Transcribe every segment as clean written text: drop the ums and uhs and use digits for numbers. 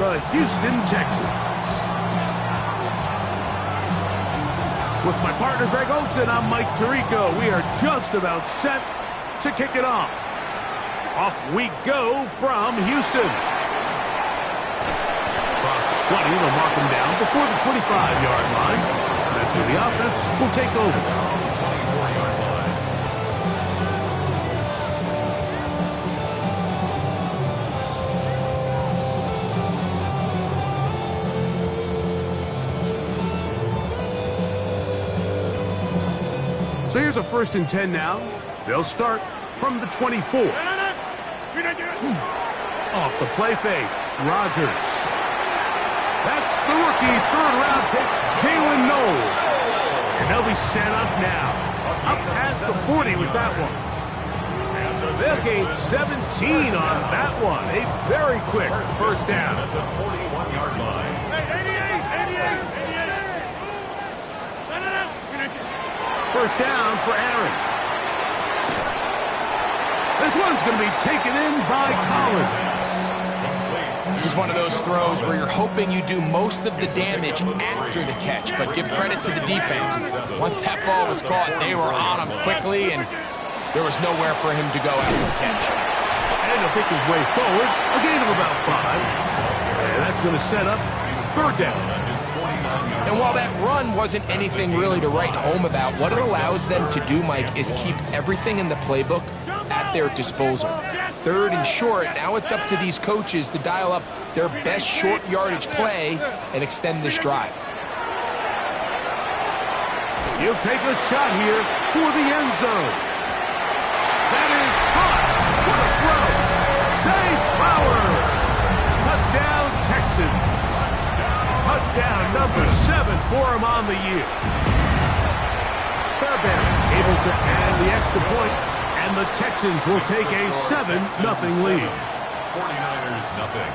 the Houston Texans. With my partner Greg Oates and I'm Mike Tirico, we are just about set to kick it off. Off we go from Houston. Across the 20, they'll mark him down before the 25-yard line. That's where the offense will take over. So here's a 1st and 10 now. They'll start from the 24. Off the play fake, Rodgers. That's the rookie 3rd-round pick, Jalen Noel. And they'll be set up now. Up past the 40 with that one. They'll gain 17 on that one. A very quick 1st down. At the 41-yard line. 1st down for Aaron. This one's going to be taken in by Collins. This is one of those throws where you're hoping you do most of the damage after the catch, but give credit to the defense. Once that ball was caught, they were on him quickly, and there was nowhere for him to go after the catch. And he'll pick his way forward, a gain of about 5. And that's going to set up 3rd down. And while that run wasn't anything really to write home about, what it allows them to do, Mike, is keep everything in the playbook at their disposal. 3rd and short, now it's up to these coaches to dial up their best short yardage play and extend this drive. He'll take a shot here for the end zone. That is caught. What a throw. Zay Flowers. Touchdown, Texans. Touchdown number 7 for him on the year. Fairbairn's able to add the extra point, and the Texans will take a 7-0 lead. 49ers nothing.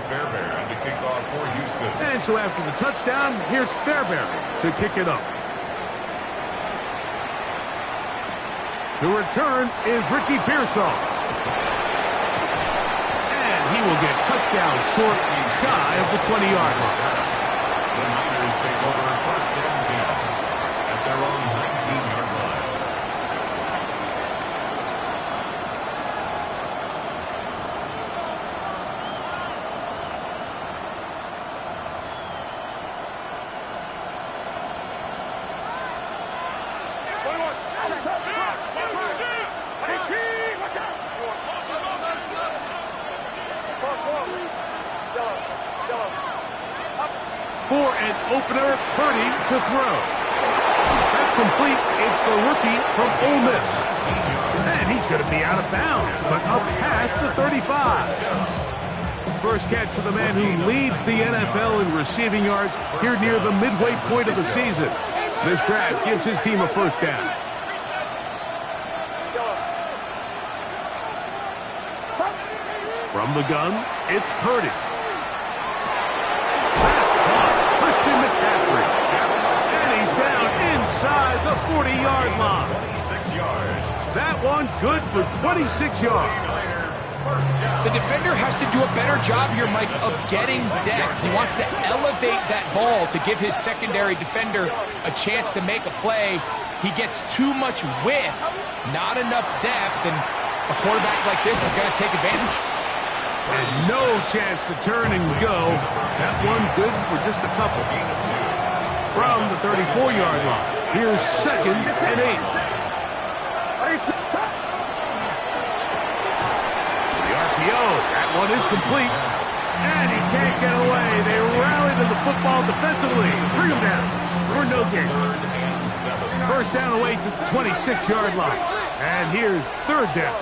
Fairbairn to kick off for Houston. And so after the touchdown, here's Fairbairn to kick it up. The return is Ricky Pearsall. And he will get cut down short and shy of the 20-yard line. The Niners take over 1st and 10 at their own 19-yard line. For an opener, Purdy to throw. That's complete. It's the rookie from Ole Miss. And he's going to be out of bounds, but up past the 35. First catch for the man who leads the NFL in receiving yards here near the midway point of the season. This grab gives his team a 1st down. From the gun, it's Purdy. And he's down inside the 40-yard line. 26 yards. That one good for 26 yards. The defender has to do a better job here, Mike, of getting depth. He wants to elevate that ball to give his secondary defender a chance to make a play. He gets too much width, not enough depth, and a quarterback like this is going to take advantage. And no chance to turn and go. That one good for just a couple. From the 34-yard line, here's 2nd and 8. The RPO, that one is complete. And he can't get away. They rally to the football defensively. Bring him down for no gain. 1st down away to the 26-yard line. And here's 3rd down.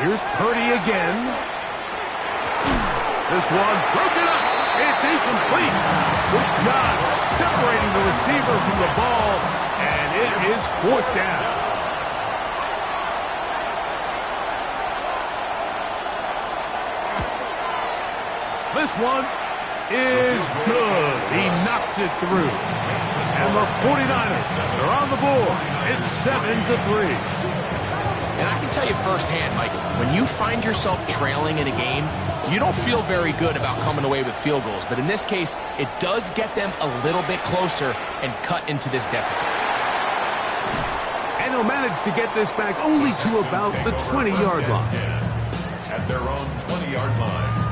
Here's Purdy again. This one broken up. It's incomplete. Good job separating the receiver from the ball, and it is 4th down. This one is good. He knocks it through. And the 49ers are on the board. It's 7-3. And I can tell you firsthand, Mike, when you find yourself trailing in a game, you don't feel very good about coming away with field goals. But in this case, it does get them a little bit closer and cut into this deficit. And he'll manage to get this back only to about the 20-yard line. At their own 20-yard line.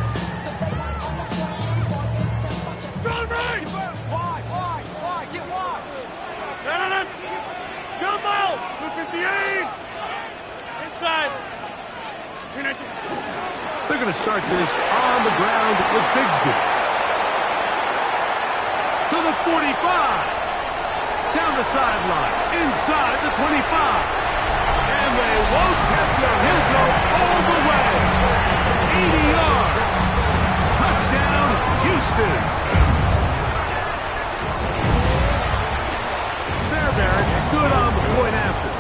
Why? Get wide. Jump out. 58. Inside. They're going to start this on the ground with Bigsby. To the 45. Down the sideline. Inside the 25. And they won't catch him. He'll go all the way. 80 yards. Touchdown, Houston. Fairbairn good on the point after.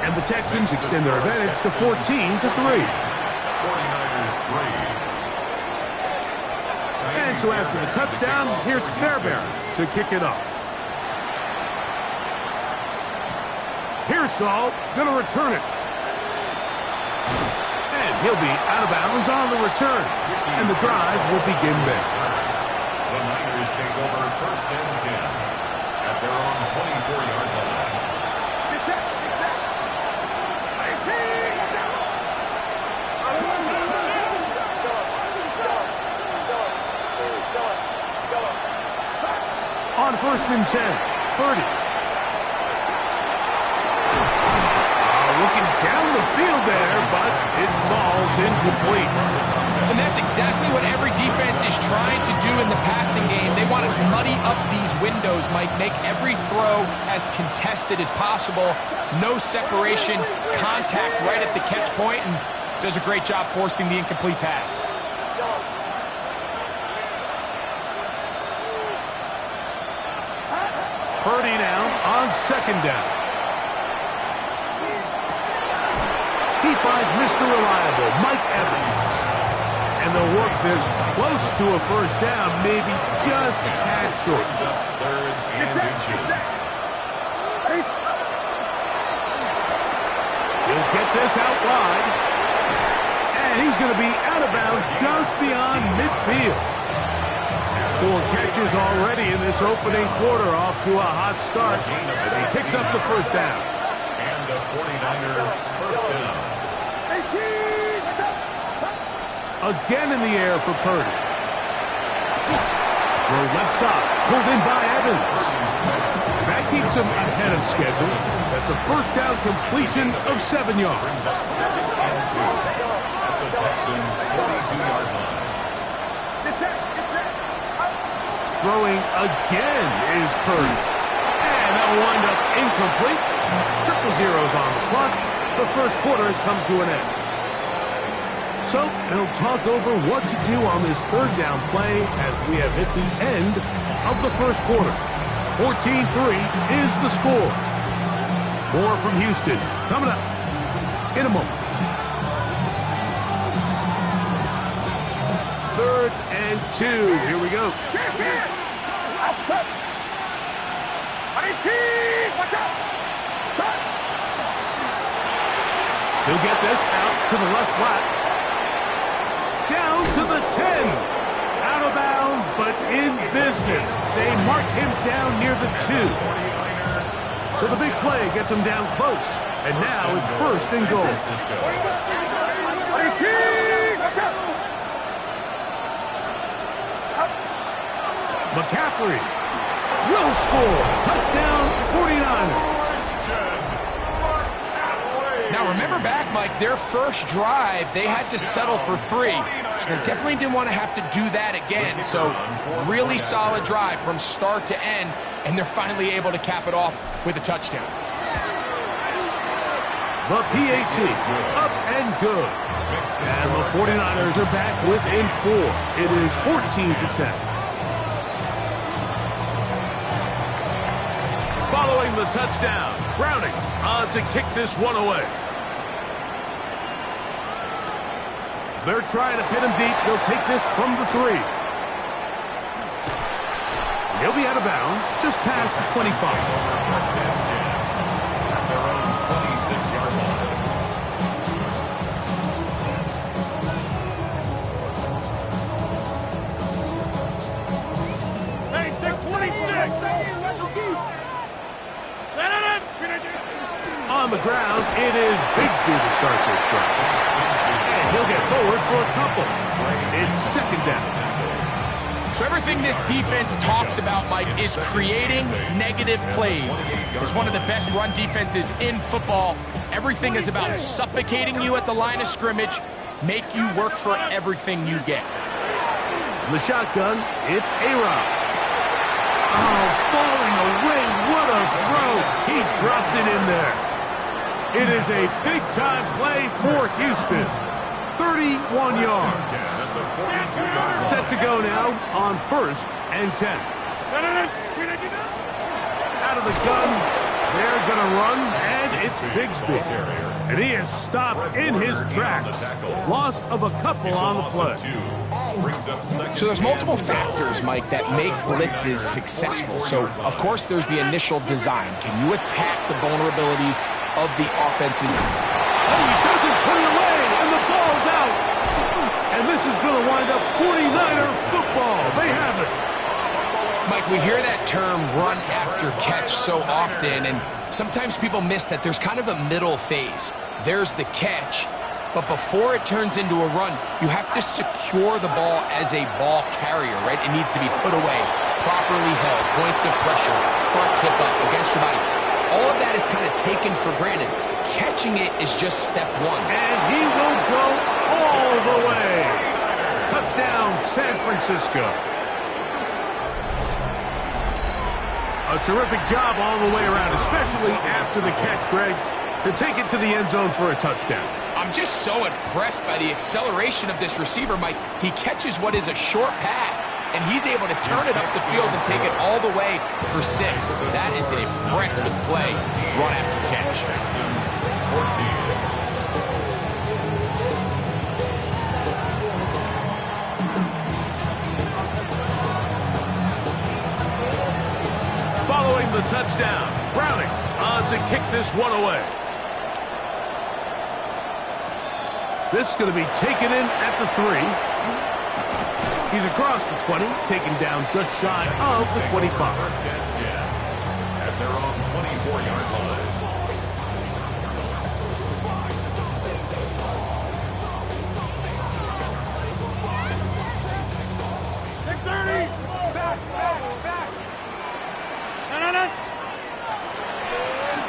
And the Texans extend their advantage to 14-3. 49ers 3. And so after the touchdown, here's Fairbairn to kick it off. Here's Saul, going to return it. And he'll be out of bounds on the return. And the drive will begin there. The Niners take over first and 10 at their own 24-yard line. On first and 10, Purdy. Looking down the field there, but it falls incomplete. And that's exactly what every defense is trying to do in the passing game. They want to muddy up these windows, Mike, make every throw as contested as possible. No separation, contact right at the catch point, and does a great job forcing the incomplete pass. Purdy now on second down. He finds Mr. Reliable, Mike Evans. And they'll work this close to a first down, maybe just a tad short. Third and inches. He'll get this out wide. And he's going to be out of bounds just beyond midfield. 4 catches already in this opening quarter, off to a hot start as he picks up the first down. And a 49er first down. Again in the air for Purdy. Throw left side, pulled in by Evans. That keeps him ahead of schedule. That's a first down completion of 7 yards. Second and 2 at the Texans' 42-yard line. Throwing again is Purdy. And that'll wind up incomplete. Triple zeros on the clock. The first quarter has come to an end. So they'll talk over what to do on this third down play as we have hit the end of the first quarter. 14-3 is the score. More from Houston coming up in a moment. Third and 2. Here we go. Outside. He'll get this out to the left flat. Down to the 10. Out of bounds, but in business. They mark him down near the 2. So the big play gets him down close. And now it's first and goal. McCaffrey will score. Touchdown, 49ers. Now, remember back, Mike, their first drive, they had to settle for 3. So they definitely didn't want to have to do that again. So really solid drive from start to end, and they're finally able to cap it off with a touchdown. The PAT, up and good. And the 49ers are back within 4. It is 14-10. Following the touchdown, Browning on to kick this one away. They're trying to pin him deep. They'll take this from the 3. He'll be be out of bounds just past the 25. First and 10 at their own 26-yard line. Hey, 626! On the ground, it is Bigsby to start this drive. And he'll get forward for a couple. It's second down. So everything this defense talks about, Mike, is creating negative plays. It's one of the best run defenses in football. Everything is about suffocating you at the line of scrimmage, make you work for everything you get. The shotgun, it's A-Rob. Oh, falling away, what a throw. He drops it in there. It is a big-time play for Houston. 31 yards. Set to go now on 1st and 10. Out of the gun, they're going to run, and it's Bigsby. And he is stopped in his tracks. Loss of a couple on the play. So there's multiple factors, Mike, that make blitzes successful. So, of course, there's the initial design. Can you attack the vulnerabilities of the offenses? Oh, he doesn't put it away, and the ball's out. And this is going to wind up 49er football. They have it. Mike, we hear that term run after catch so often, and sometimes people miss that there's kind of a middle phase. There's the catch, but before it turns into a run, you have to secure the ball as a ball carrier, right? It needs to be put away, properly held, points of pressure, front tip up against your body. All of that is kind of taken for granted. Catching it is just step one. And he will go all the way. Touchdown, San Francisco. A terrific job all the way around, especially after the catch, Greg, to take it to the end zone for a touchdown. I'm just so impressed by the acceleration of this receiver, Mike. He catches what is a short pass, and he's able to turn it up the field and take it all the way for 6. That is an impressive play, run after catch. Texans 14. Following the touchdown, Browning on to kick this one away. This is going to be taken in at the 3. He's across the 20, taken down just shy of the 25. First and 10 at their own 24-yard line.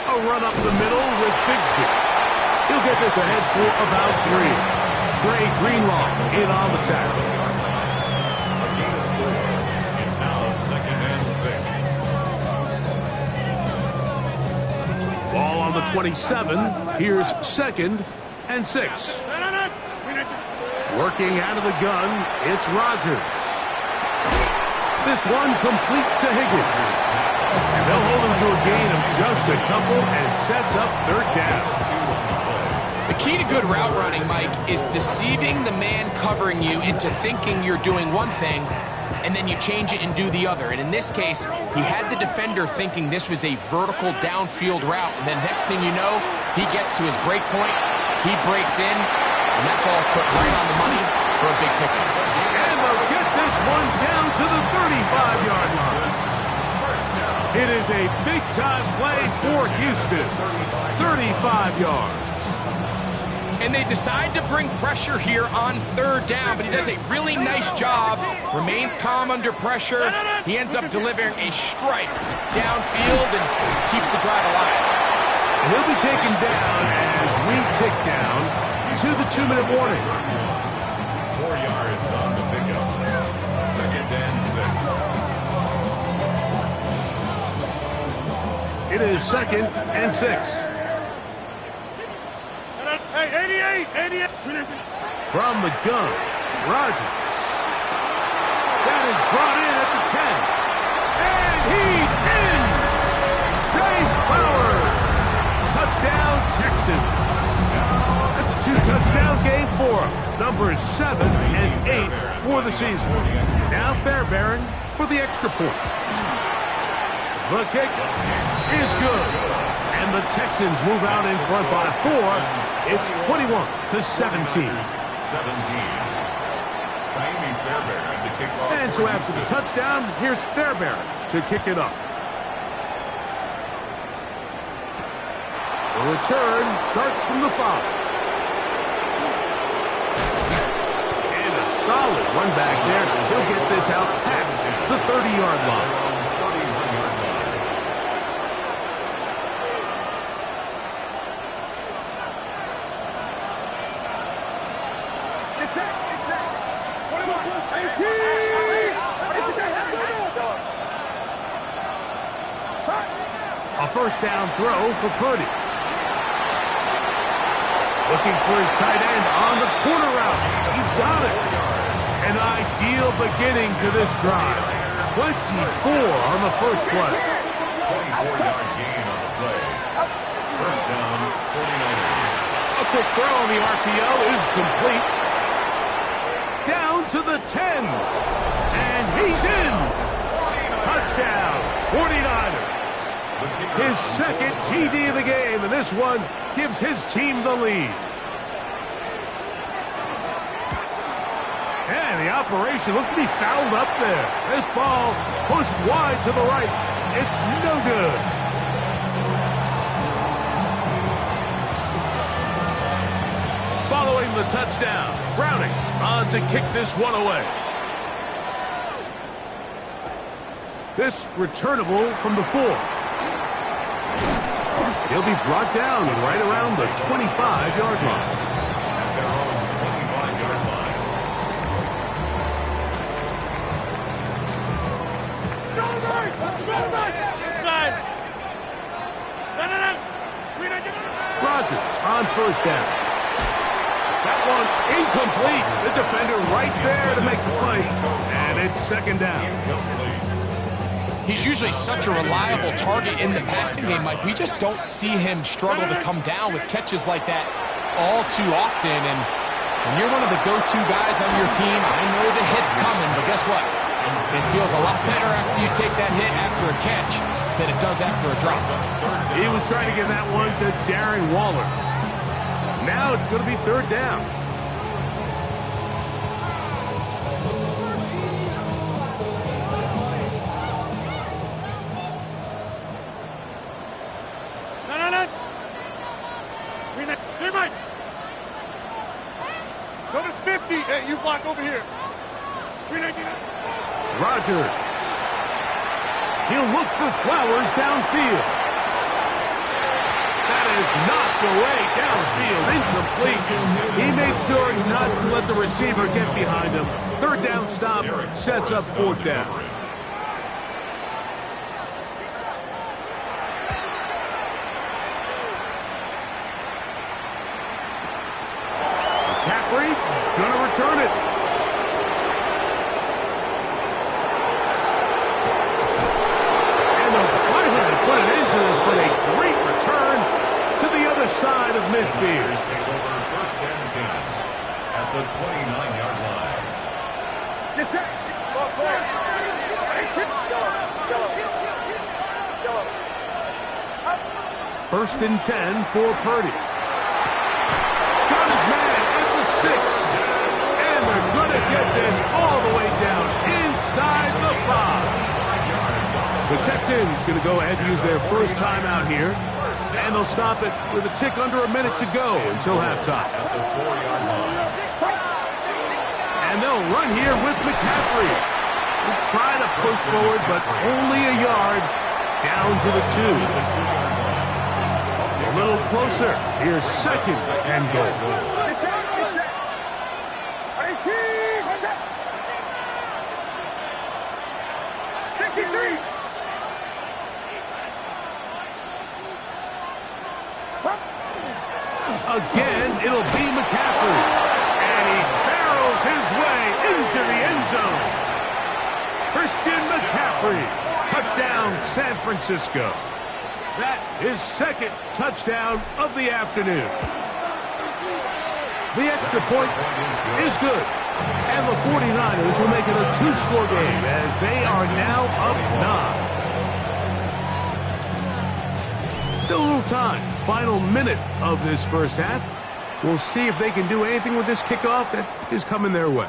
A run up the middle with Bigsby. He'll get this ahead for about 3. Trey Greenlaw in on the tackle. It's now 2nd and 6. Ball on the 27. Here's 2nd and 6. Working out of the gun, it's Rodgers. This one complete to Higgins. And they'll hold him to a gain of just a couple and sets up 3rd down. The key to good route running, Mike, is deceiving the man covering you into thinking you're doing one thing, and then you change it and do the other. And in this case, he had the defender thinking this was a vertical downfield route, and then next thing you know, he gets to his break point, he breaks in, and that ball's put right on the money for a big pickup. And they'll get this one down to the 35-yard line. It is a big-time play for Houston. 35 yards. And they decide to bring pressure here on 3rd down, but he does a really nice job, remains calm under pressure. He ends up delivering a strike downfield and keeps the drive alive. And he'll be taken down as we tick down to the 2-minute warning. 4 yards on the pickup. 2nd and 6. It is 2nd and 6. Hey, 88! From the gun, Rodgers. That is brought in at the 10. And he's in! Jay Flowers. Touchdown, Texans. That's a 2-touchdown game for him. Numbers 7 and 8 for the season. Now Fairbairn for the extra point. The kick is good. And the Texans move out in front by 4. It's 21-17. And so after the touchdown, here's Fairbairn to kick it up. The return starts from the 5. And a solid run back there. He'll get this out past the 30-yard line. A first down throw for Purdy. Looking for his tight end on the corner route. He's got it. An ideal beginning to this drive. 24 on the first play. 24-yard gain on the play. First down, 49ers. A quick throw on the RPO is complete. Down to the 10. And he's in. Touchdown, 49ers. His second TD of the game, and this one gives his team the lead. And the operation looked to be fouled up there. This ball pushed wide to the right. It's no good. Following the touchdown, Browning on to kick this one away. This returnable from the 4. He'll be brought down right around the 25-yard line. At their own 25-yard line. Rodgers on first down. That one incomplete. The defender right there to make the play. And it's second down. He's usually such a reliable target in the passing game, Mike. We just don't see him struggle to come down with catches like that all too often. And when you're one of the go-to guys on your team, I know the hit's coming, but guess what? It feels a lot better after you take that hit after a catch than it does after a drop. He was trying to get that one to Darren Waller. Now it's going to be third down. Go to 50. Hey, you block over here. Screen 19. Rodgers. He'll look for Flowers downfield. That is knocked away downfield. Incomplete. He made sure not to let the receiver get behind him. Third down stop sets up fourth down. McCaffrey gonna return it. And the flathead put it into this, but a great return to the other side of midfield. Take over first and 10 at the 29-yard line. Get set. First and 10 for Purdy. Got his man at the 6. And they're going to get this all the way down inside the 5. The Texans going to go ahead and use their first timeout here. And they'll stop it with a tick under a minute to go until halftime. At the 4-yard line. And they'll run here with McCaffrey. He'll try to push forward, but only a yard down to the 2. A little closer. Here's second and goal. 53. Again, it'll be McCaffrey. And he barrels his way into the end zone. Christian McCaffrey. Touchdown, San Francisco. That is second touchdown of the afternoon. The extra point is good. And the 49ers will make it a 2-score game as they are now up 9. Still a little time. Final minute of this first half. We'll see if they can do anything with this kickoff that is coming their way.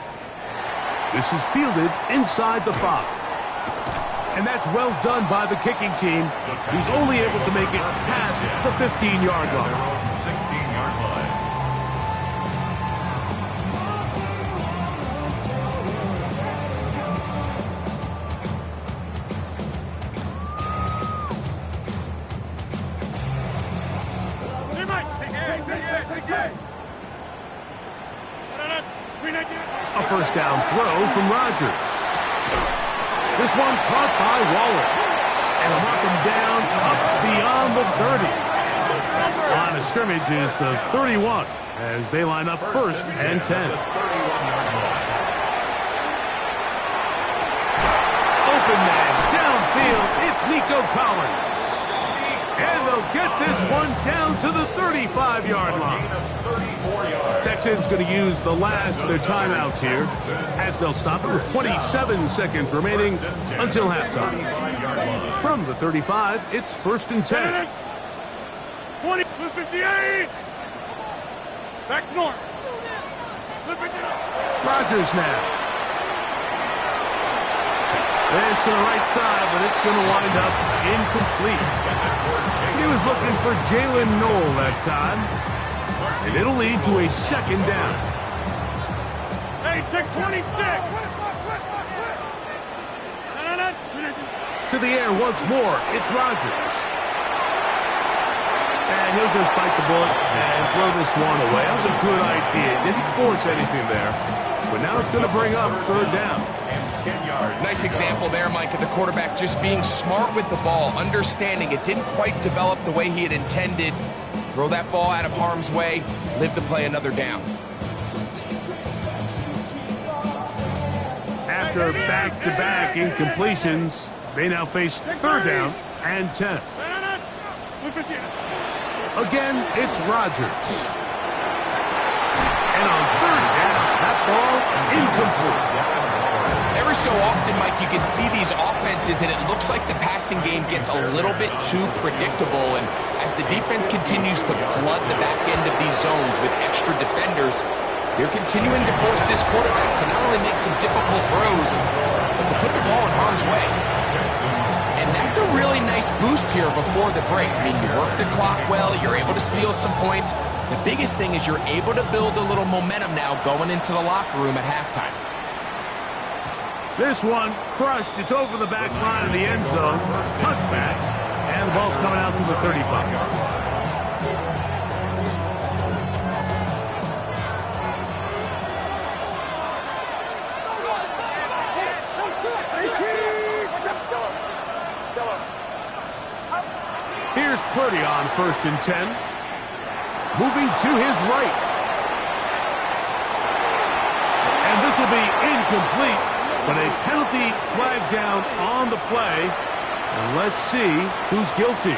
This is fielded inside the 5. And that's well done by the kicking team. He's only able to make it past the 15-yard line. 16-yard line. A first down throw from Rodgers. This one caught by Waller. And mark him down up beyond the 30. Line of scrimmage is the 31 as they line up first and 10. Open man downfield. It's Nico Collins. And they'll get this one down to the 35-yard line. Texans going to use the last of their timeouts here as they'll stop it with 27 seconds remaining until halftime. From the 35, it's first and 10. 20, 58. Back north. Rodgers now. This to the right side, but it's going to wind up incomplete. He was looking for Jalen Noel that time. And it'll lead to a second down. Hey, take 26. To the air once more, it's Rodgers. And he'll just bite the bullet and throw this one away. That was a good idea. Didn't force anything there. But now it's going to bring up third down. Nice example there, Mike, of the quarterback just being smart with the ball, understanding it didn't quite develop the way he had intended. Throw that ball out of harm's way, live to play another down. After back-to-back incompletions, they now face third down and 10. Again, it's Rodgers. And on third down, that ball incomplete. Every so often, Mike, you can see these offenses, and it looks like the passing game gets a little bit too predictable. And as the defense continues to flood the back end of these zones with extra defenders, they're continuing to force this quarterback to not only make some difficult throws, but to put the ball in harm's way. And that's a really nice boost here before the break. I mean, you work the clock well, you're able to steal some points. The biggest thing is you're able to build a little momentum now going into the locker room at halftime. This one crushed. It's over the back line of the end zone. Touchback. And the ball's coming out to the 35. Here's Purdy on first and 10. Moving to his right. And this will be incomplete. But a penalty flag down on the play. And let's see who's guilty.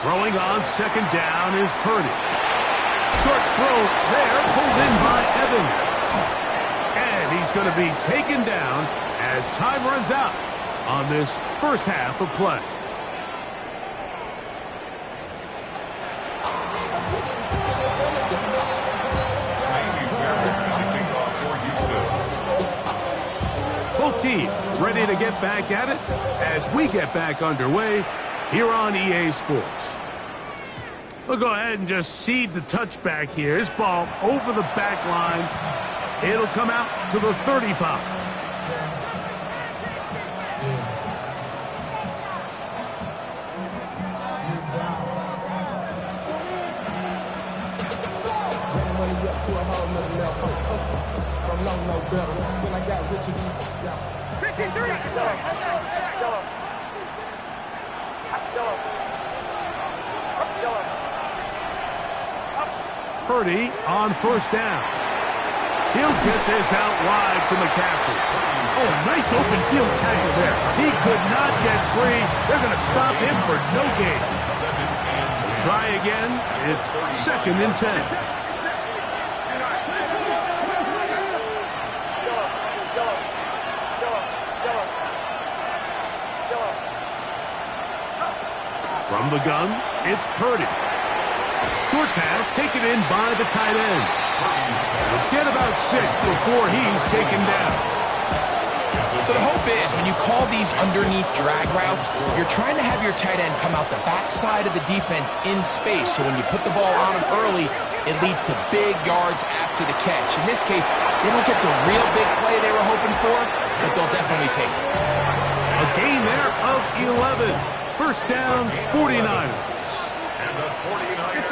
Throwing on second down is Purdy. Short throw there, pulled in by Evans. And he's going to be taken down as time runs out on this first half of play. Both teams ready to get back at it as we get back underway here on EA Sports. We'll go ahead and just cede the touchback here. This ball over the back line. It'll come out to the 35. Purdy on first down. He'll get this out wide to McCaffrey. Oh, nice open field tackle there. He could not get free. They're going to stop him for no gain. Try again. It's 2nd and 10. From the gun, it's Purdy. Short pass taken in by the tight end. He'll get about 6 before he's taken down. So the hope is when you call these underneath drag routes, you're trying to have your tight end come out the backside of the defense in space. So when you put the ball on him early, it leads to big yards after the catch. In this case, they don't get the real big play they were hoping for, but they'll definitely take it. A gain there of 11. First down, 49ers. And the 49ers,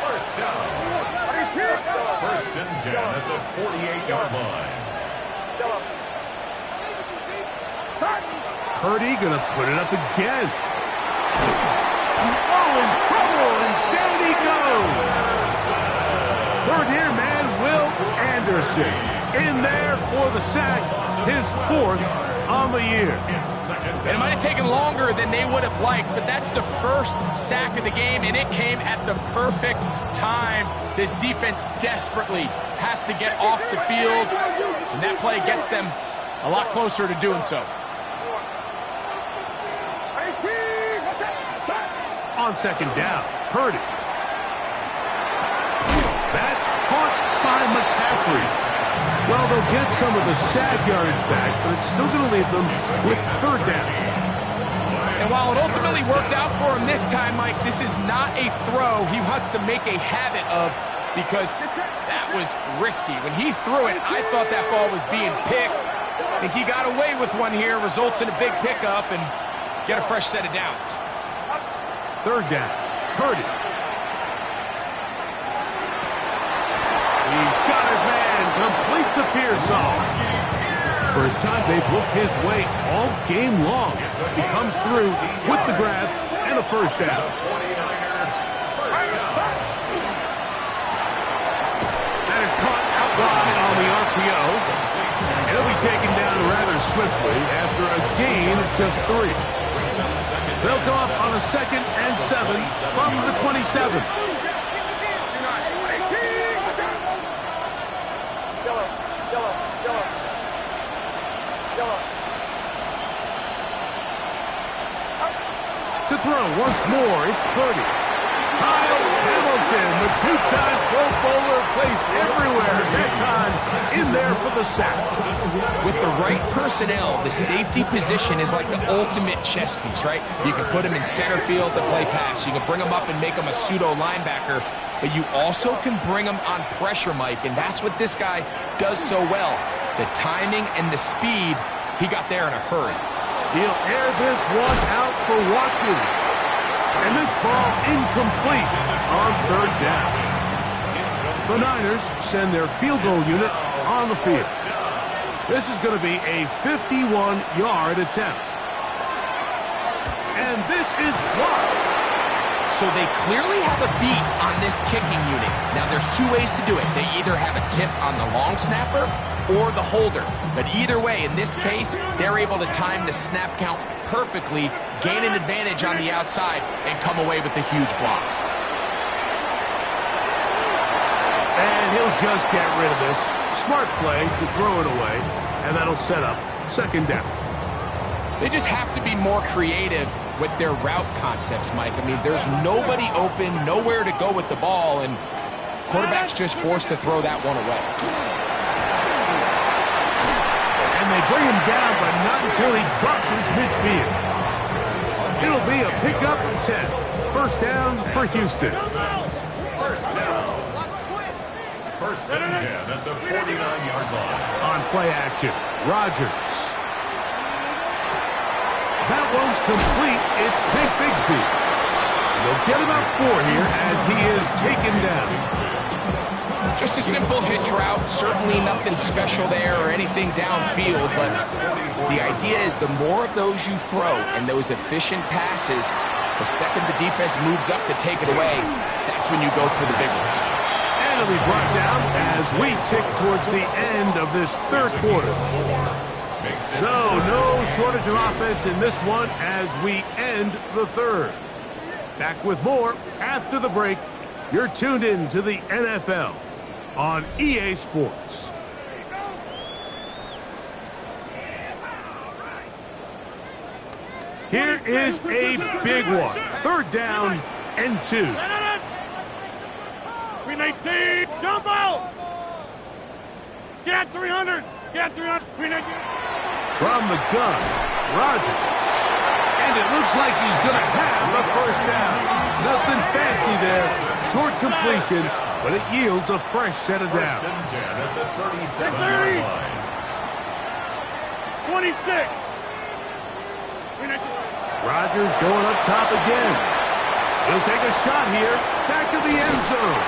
first down. First and 10 at the 48-yard line. Purdy gonna put it up again. Oh, in trouble, and down he goes. Third here, man, Will Anderson. In there for the sack, his 4th on the year. And it might have taken longer than they would have liked, but that's the first sack of the game, and it came at the perfect time. This defense desperately has to get off the field, and that play gets them a lot closer to doing so. On 2nd down, Purdy. That's caught by McCaffrey. Well, they'll get some of the sack yardage back, but it's still going to leave them with 3rd down. And while it ultimately worked out for him this time, Mike, this is not a throw he wants to make a habit of because that was risky. When he threw it, I thought that ball was being picked. I think he got away with one here, results in a big pickup, and get a fresh set of downs. 3rd down, Purdy. He's got his man, complete to Pearsall. First time they've looked his way all game long. He comes through with the grab and a first down. That is caught out wide on the RPO. And he'll be taken down rather swiftly after a gain of just 3. They'll go up on a 2nd and 7 from the 27. To throw once more, it's Purdy. Kyle Hamilton, the 2-time Pro Bowler, placed everywhere. That time in there for the sack. With the right personnel, the safety position is like the ultimate chess piece, right? You can put him in center field to play pass. You can bring him up and make him a pseudo linebacker, but you also can bring him on pressure, Mike, and that's what this guy does so well. The timing and the speed, he got there in a hurry. He'll air this one out for Watkins. And this ball incomplete on 3rd down. The Niners send their field goal unit on the field. This is going to be a 51-yard attempt. And this is blocked. So they clearly have a beat on this kicking unit. Now, there's 2 ways to do it. They either have a tip on the long snapper or the holder. But either way, in this case, they're able to time the snap count perfectly, gain an advantage on the outside, and come away with a huge block. And he'll just get rid of this. Smart play to throw it away, and that'll set up 2nd down. They just have to be more creative with their route concepts, Mike. I mean, there's nobody open, nowhere to go with the ball, and quarterback's just forced to throw that one away. And they bring him down, but not until he crosses midfield. It'll be a pickup of 10. First down for Houston. First and 10 at the 49-yard line. On play action, Rodgers. That one's complete. It's Tank Bigsby. They'll get about 4 here as he is taken down. Just a simple hitch route. Certainly nothing special there or anything downfield, but the idea is the more of those you throw and those efficient passes, the second the defense moves up to take it away, that's when you go for the big ones. And it'll be brought down as we tick towards the end of this 3rd quarter. So, no shortage of offense in this one as we end the third. Back with more after the break. You're tuned in to the NFL on EA Sports. Here is a big one. 3rd down and 2. 319, jump out! Get 300! Get 300! 319! From the gun, Rodgers. And it looks like he's going to have a 1st down. Nothing fancy there. Short completion, but it yields a fresh set of downs. 30! 26! Rodgers going up top again. He'll take a shot here. Back to the end zone.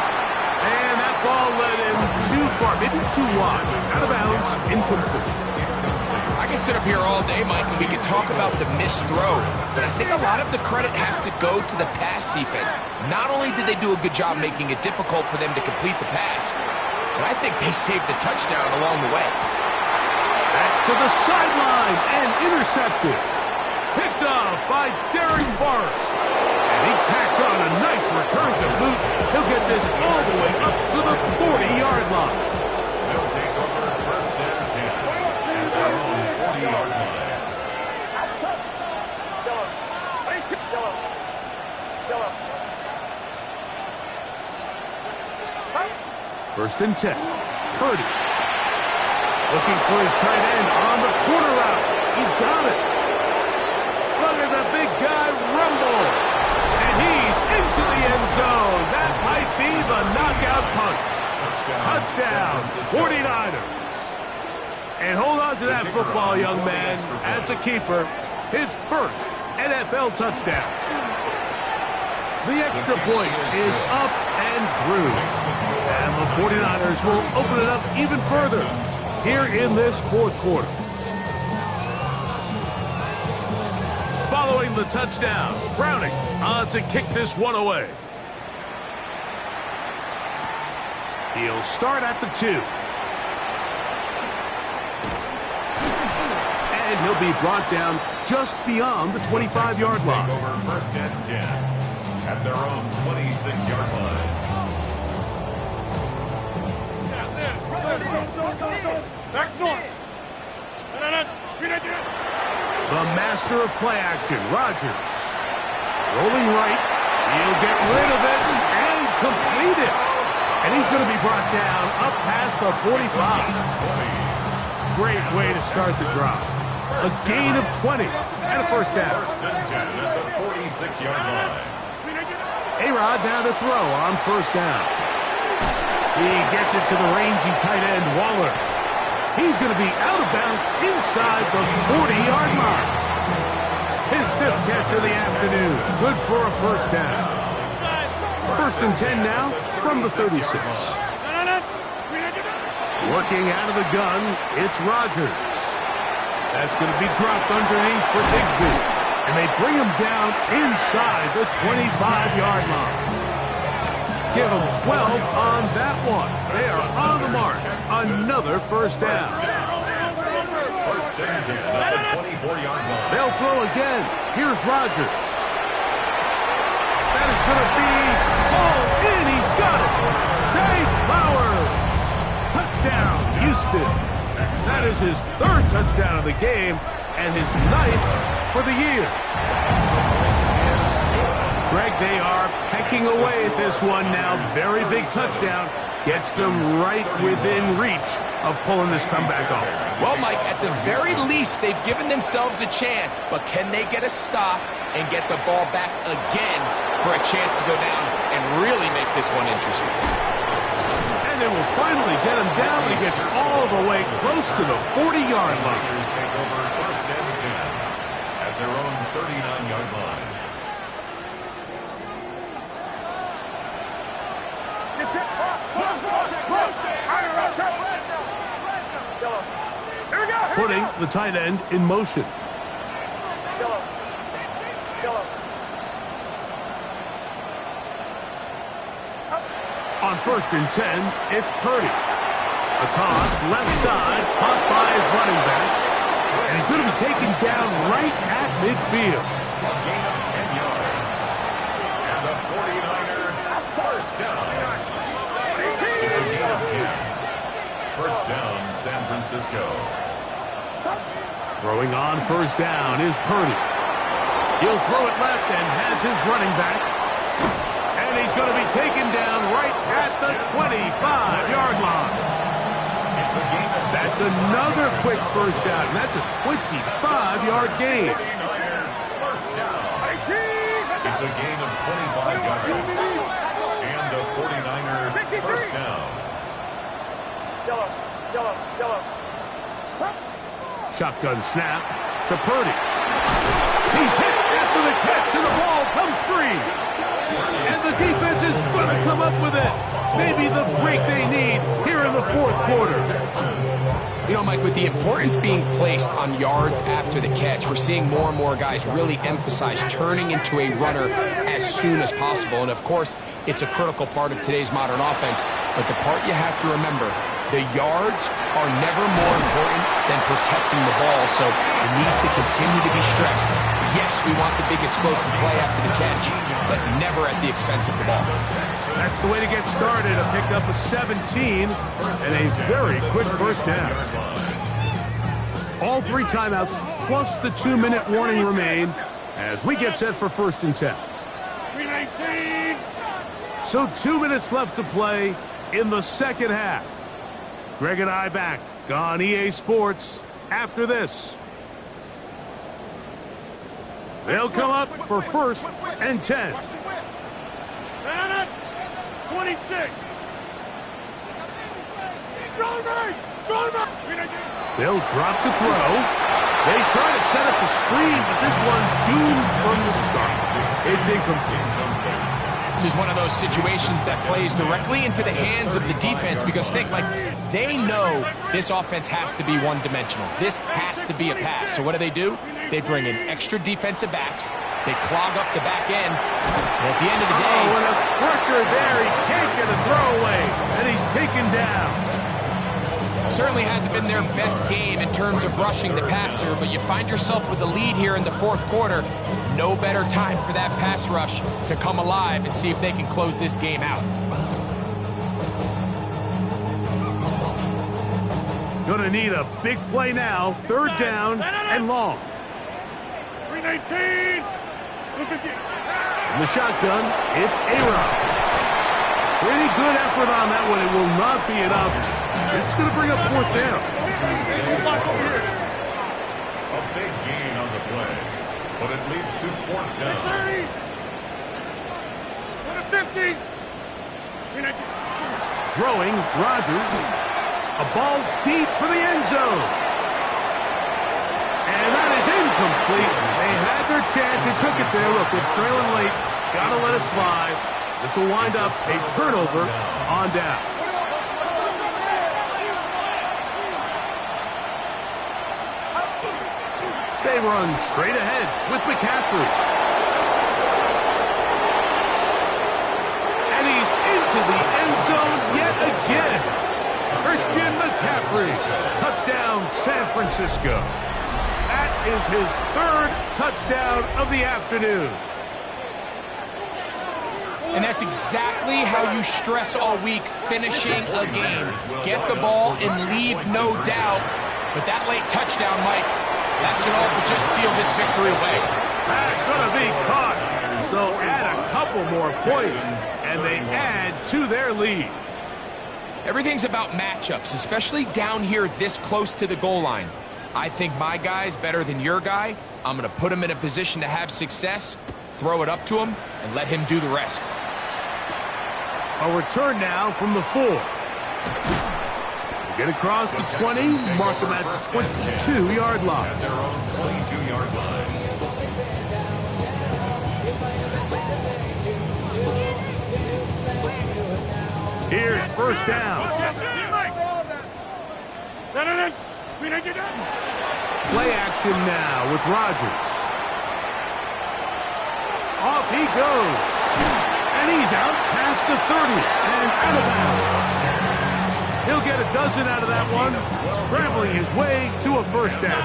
And that ball led him too far, maybe too wide. Out of bounds, incomplete. I can sit up here all day, Mike, and we can talk about the missed throw. But I think a lot of the credit has to go to the pass defense. Not only did they do a good job making it difficult for them to complete the pass, but I think they saved the touchdown along the way. That's to the sideline and intercepted. Picked off by Derek Forrest. And he tacks on a nice return to boot. He'll get this all the way up to the 40-yard line. They'll take over 1st and 10 at their own 40-yard line. 1st and 10. Purdy. Looking for his tight end on the corner route. He's got it. Look at the big guy rumble. And he's into the end zone. That might be the knockout punch. Touchdown, 49ers. And hold on to that football, young man. That's a keeper. His 1st NFL touchdown. The extra point is up and through. And the 49ers will open it up even further here in this 4th quarter. Following the touchdown, Browning to kick this one away. He'll start at the 2. And he'll be brought down just beyond the 25-yard line. Over 1st and 10 at their own 26-yard line. Back north! The master of play action, Rodgers. Rolling right. He'll get rid of it and complete it. And he's going to be brought down up past the 45. Great way to start the drive. A gain of 20 and a 1st down. 1st and 10 at the 46-yard line. A-Rod now to throw on 1st down. He gets it to the rangy tight end, Waller. He's going to be out of bounds inside the 40-yard line. His 5th catch of the afternoon. Good for a 1st down. 1st and 10 now from the 36. Working out of the gun, it's Rodgers. That's going to be dropped underneath for Bigsby. And they bring him down inside the 25-yard line. Give them 12 on that one. They are on the mark. Another 1st down. 1st and 10 at the 24-yard line. They'll throw again. Here's Rodgers. That is going to be hauled in. He's got it. Jay Flowers. Touchdown, Houston. That is his 3rd touchdown of the game and his 9th for the year. Greg, they are pecking away at this one now. Very big touchdown. Gets them right within reach of pulling this comeback off. Well, Mike, at the very least, they've given themselves a chance, but can they get a stop and get the ball back again for a chance to go down and really make this one interesting? And they will finally get him down when he gets all the way close to the 40-yard line. Lakers take over 1st and 10 at their own 39-yard line. Putting the tight end in motion. On 1st and 10, it's Purdy. A toss, left side, caught by his running back. And he's going to be taken down right at midfield. A gain of 10 yards. And the 49er, first down. It's a gain of 10. First down, San Francisco. Throwing on first down is Purdy. He'll throw it left and has his running back. And he's going to be taken down right at the 25-yard line. It's a gain of That's another quick first down. That's a 25-yard gain. 49er, first down. It's a gain of 25 yards. And the 49er, first down. Shotgun snap to Purdy. He's hit after the catch, and the ball comes free. And the defense is going to come up with it. Maybe the break they need here in the fourth quarter. You know, Mike, with the importance being placed on yards after the catch, we're seeing more and more guys really emphasize turning into a runner as soon as possible. And, of course, it's a critical part of today's modern offense. But the part you have to remember, the yards are never more important than protecting the ball, so it needs to continue to be stressed. Yes, we want the big explosive play after the catch, but never at the expense of the ball. That's the way to get started. A pickup of 17 and a very quick first down. All three timeouts plus the 2-minute warning remain as we get set for first and 10. 319. So 2 minutes left to play in the second half. Greg and I back on EA Sports after this. They'll come up for first and 10. 26. They'll drop to throw. They try to set up the screen, but this one doomed from the start. It's incomplete. This is one of those situations that plays directly into the hands of the defense because think, like, they know this offense has to be one-dimensional. This has to be a pass. So what do? They bring in extra defensive backs. They clog up the back end. And at the end of the day... Oh, and a pressure there. He can't get a throwaway. And he's taken down. Certainly hasn't been their best game in terms of rushing the passer, but you find yourself with a lead here in the fourth quarter. No better time for that pass rush to come alive and see if they can close this game out. Gonna need a big play now. Third down and long. 319. In the shotgun, it's A-Rob. Pretty good effort on that one. It will not be enough. It's going to bring up fourth down. A big gain on the play, but it leads to fourth down. 50. Throwing, Rodgers. A ball deep for the end zone. And that is incomplete. They had their chance. They took it there. Look, they're trailing late. Got to let it fly. This will wind up a turnover on down. They run straight ahead with McCaffrey. And he's into the end zone yet again. Christian McCaffrey. Touchdown, San Francisco. That is his third touchdown of the afternoon. And that's exactly how you stress all week, finishing a game. Get the ball and leave no doubt. But that late touchdown, Mike, that should all but just seal this victory away. That's going to be caught. So add a couple more points, and they add to their lead. Everything's about matchups, especially down here this close to the goal line. I think my guy's better than your guy. I'm going to put him in a position to have success, throw it up to him, and let him do the rest. A return now from the 4. Get across the 20, mark them at the 22-yard line. At their own 22-yard line. Here's first down. Play action now with Rodgers. Off he goes. And he's out past the 30 and out of bounds. He'll get a dozen out of that one, scrambling his way to a first down.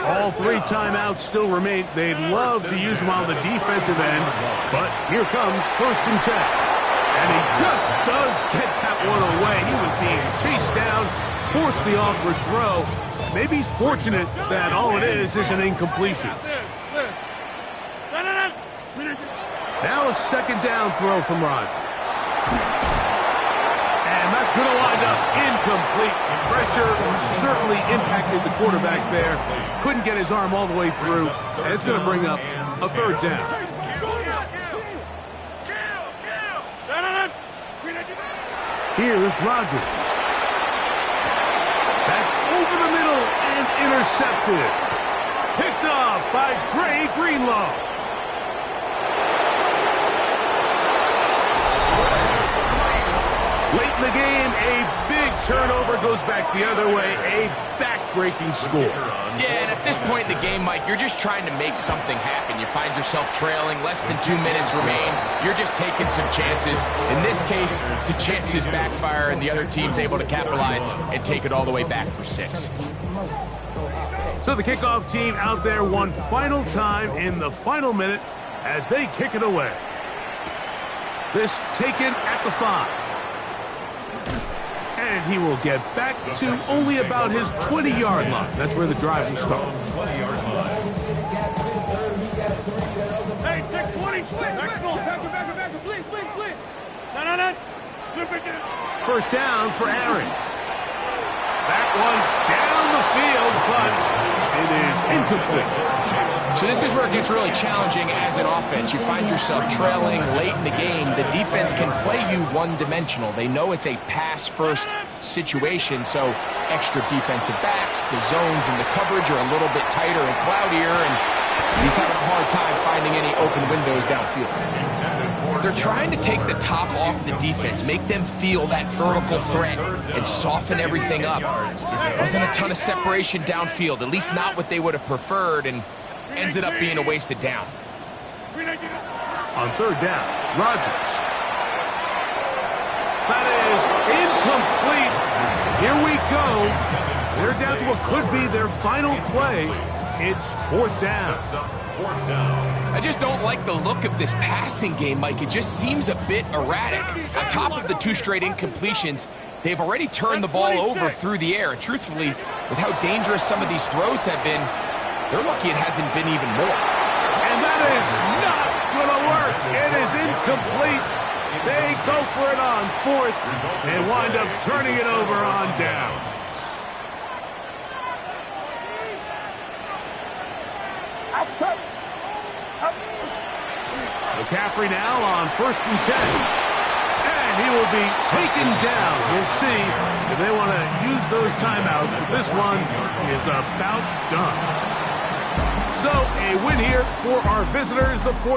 All 3 timeouts still remain. They'd love to use them on the defensive end, but here comes 1st and 10. And he just does get that one away. He was being chased down, forced the awkward throw. Maybe he's fortunate that all it is an incompletion. Now a 2nd down throw from Rodgers. And that's going to wind up incomplete. Pressure certainly impacted the quarterback there. Couldn't get his arm all the way through. And it's going to bring up a 3rd down. Here's Rodgers. That's over the middle and intercepted. Picked off by Dre Greenlaw. Late in the game, a big turnover goes back the other way. A back-breaking score. Yeah, and at this point in the game, Mike, you're just trying to make something happen. You find yourself trailing, less than 2 minutes remain. You're just taking some chances. In this case, the chances backfire, and the other team's able to capitalize and take it all the way back for 6. So the kickoff team out there one final time in the final minute as they kick it away. This taken at the 5. And he will get back to only about his 20-yard line. That's where the drive will start. 20-yard line. Hey, take 20. Back, please. No. First down for Aaron. That one down the field, but it is incomplete. So this is where it gets really challenging as an offense. You find yourself trailing late in the game. The defense can play you one-dimensional. They know it's a pass-first situation, so extra defensive backs, the zones and the coverage are a little bit tighter and cloudier, and he's having a hard time finding any open windows downfield. They're trying to take the top off the defense, make them feel that vertical threat, and soften everything up. Wasn't a ton of separation downfield, at least not what they would have preferred, and ended up being a wasted down. On 3rd down, Rodgers. That is incomplete. Here we go. They're down to what could be their final play. It's 4th down. I just don't like the look of this passing game, Mike. It just seems a bit erratic. On top of the 2 straight incompletions, they've already turned the ball over through the air. And truthfully, with how dangerous some of these throws have been, they're lucky it hasn't been even more. And that is not going to work. It is incomplete. They go for it on 4th and wind up turning it over on down. McCaffrey now on 1st and 10. And he will be taken down. We'll see if they want to use those timeouts. But this one is about done. So a win here for our visitors, the